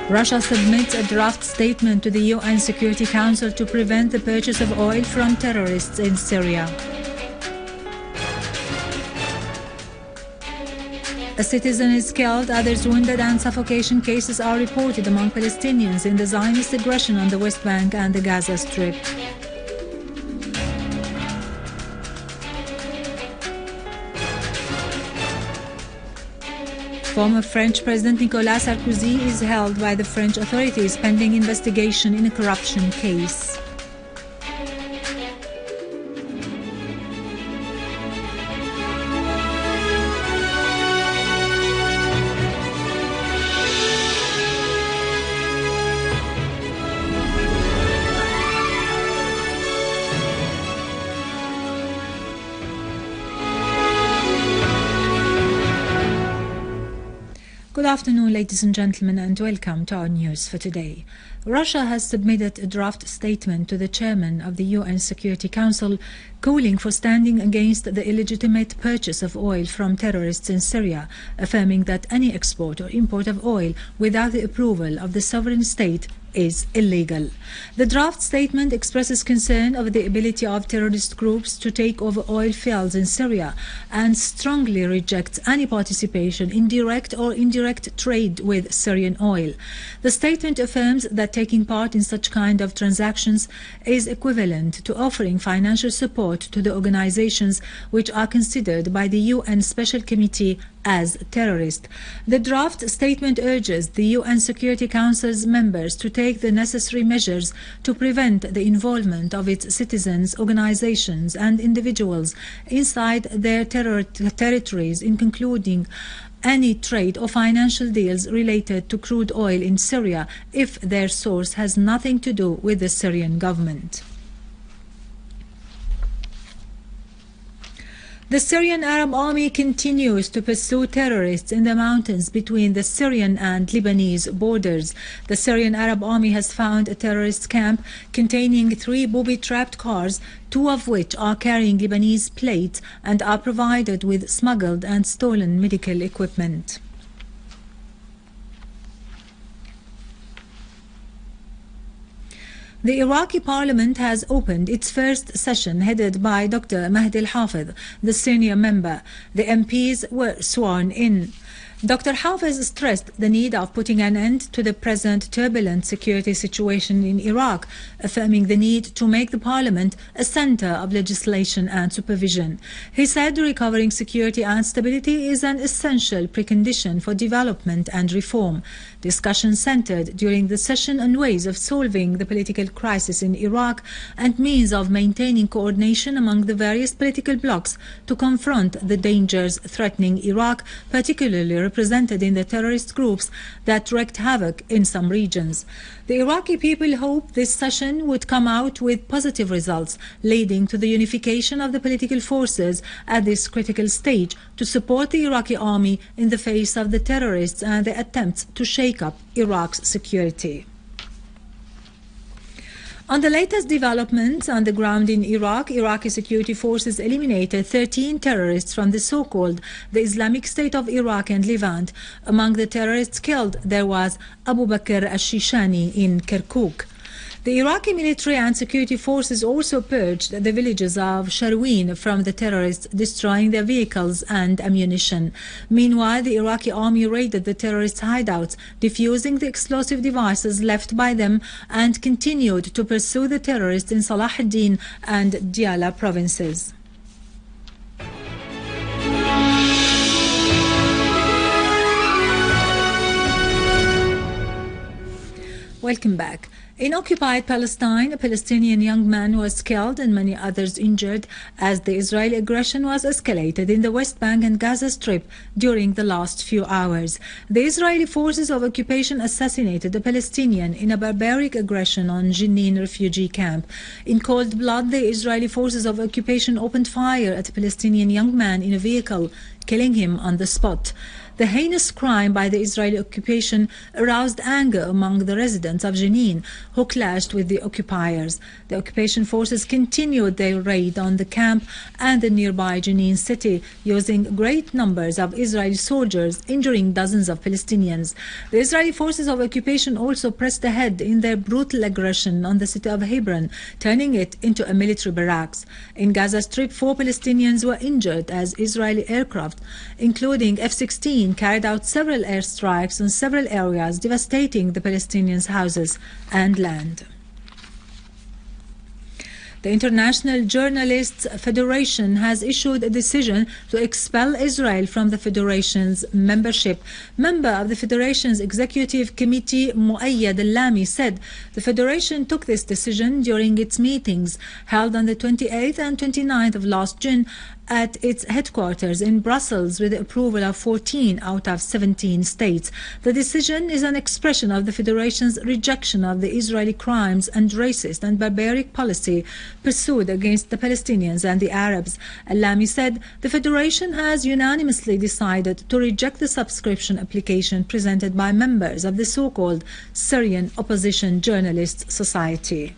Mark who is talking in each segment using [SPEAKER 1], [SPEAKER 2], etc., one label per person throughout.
[SPEAKER 1] Russia submits a draft statement to the UN Security Council to prevent the purchase of oil from terrorists in Syria. A citizen is killed, others wounded, and suffocation cases are reported among Palestinians in the Zionist aggression on the West Bank and the Gaza Strip. Former French President Nicolas Sarkozy is held by the French authorities pending investigation in a corruption case. Good afternoon, ladies and gentlemen, and welcome to our news for today. Russia has submitted a draft statement to the chairman of the UN Security Council calling for standing against the illegitimate purchase of oil from terrorists in Syria, affirming that any export or import of oil without the approval of the sovereign state is illegal. The draft statement expresses concern over the ability of terrorist groups to take over oil fields in Syria and strongly rejects any participation in direct or indirect trade with Syrian oil. The statement affirms that taking part in such kind of transactions is equivalent to offering financial support to the organizations which are considered by the UN Special Committee as terrorist. The draft statement urges the UN Security Council's members to take the necessary measures to prevent the involvement of its citizens, organizations and individuals inside their territories in concluding any trade or financial deals related to crude oil in Syria if their source has nothing to do with the Syrian government. The Syrian Arab Army continues to pursue terrorists in the mountains between the Syrian and Lebanese borders. The Syrian Arab Army has found a terrorist camp containing 3 booby-trapped cars, 2 of which are carrying Lebanese plates and are provided with smuggled and stolen medical equipment. The Iraqi parliament has opened its first session headed by Dr. Mehdi Al-Hafez, the senior member. The MPs were sworn in. Dr. Hafez stressed the need of putting an end to the present turbulent security situation in Iraq, affirming the need to make the parliament a center of legislation and supervision. He said recovering security and stability is an essential precondition for development and reform. Discussion centered during the session on ways of solving the political crisis in Iraq and means of maintaining coordination among the various political blocs to confront the dangers threatening Iraq, particularly represented in the terrorist groups that wreaked havoc in some regions. The Iraqi people hope this session would come out with positive results, leading to the unification of the political forces at this critical stage to support the Iraqi army in the face of the terrorists and the attempts to shake up Iraq's security. On the latest developments on the ground in Iraq, Iraqi security forces eliminated 13 terrorists from the so-called the Islamic State of Iraq and Levant. Among the terrorists killed, there was Abu Bakr al-Shishani in Kirkuk. The Iraqi military and security forces also purged the villages of Sharwin from the terrorists, destroying their vehicles and ammunition. Meanwhile, the Iraqi army raided the terrorists' hideouts, defusing the explosive devices left by them, and continued to pursue the terrorists in Salah ad-Din and Diyala provinces. Welcome back. In occupied Palestine, a Palestinian young man was killed and many others injured as the Israeli aggression was escalated in the West Bank and Gaza Strip during the last few hours. The Israeli forces of occupation assassinated a Palestinian in a barbaric aggression on Jenin refugee camp. In cold blood, the Israeli forces of occupation opened fire at a Palestinian young man in a vehicle, killing him on the spot. The heinous crime by the Israeli occupation aroused anger among the residents of Jenin, who clashed with the occupiers. The occupation forces continued their raid on the camp and the nearby Jenin city, using great numbers of Israeli soldiers, injuring dozens of Palestinians. The Israeli forces of occupation also pressed ahead in their brutal aggression on the city of Hebron, turning it into a military barracks. In Gaza Strip, 4 Palestinians were injured as Israeli aircraft, including F-16, carried out several airstrikes in several areas, devastating the Palestinians' houses and land. The International Journalists Federation has issued a decision to expel Israel from the Federation's membership. Member of the Federation's Executive Committee, Muayyad Al-Lami, said the Federation took this decision during its meetings held on the 28th and 29th of last June at its headquarters in Brussels with the approval of 14 out of 17 states. The decision is an expression of the Federation's rejection of the Israeli crimes and racist and barbaric policy pursued against the Palestinians and the Arabs. Al-Lami said the Federation has unanimously decided to reject the subscription application presented by members of the so-called Syrian Opposition Journalists Society.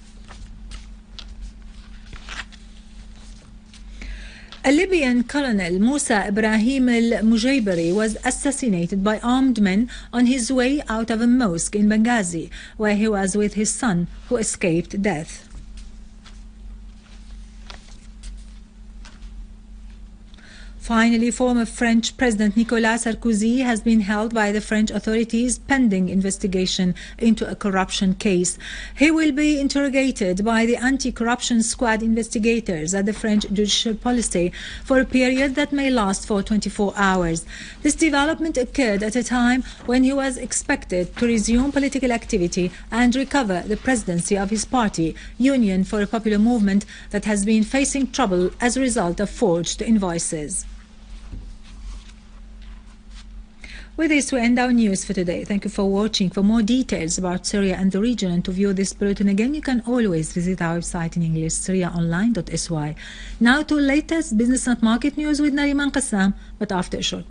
[SPEAKER 1] A Libyan colonel, Musa Ibrahim al-Mujaybari, was assassinated by armed men on his way out of a mosque in Benghazi, where he was with his son, who escaped death. Finally, former French President Nicolas Sarkozy has been held by the French authorities pending investigation into a corruption case. He will be interrogated by the anti-corruption squad investigators at the French judicial policy for a period that may last for 24 hours. This development occurred at a time when he was expected to resume political activity and recover the presidency of his party, Union for a Popular Movement, that has been facing trouble as a result of forged invoices. With this, we end our news for today. Thank you for watching. For more details about Syria and the region and to view this bulletin again, you can always visit our website in English, syriaonline.sy. Now to latest business and market news with Nariman Qassam, but after a short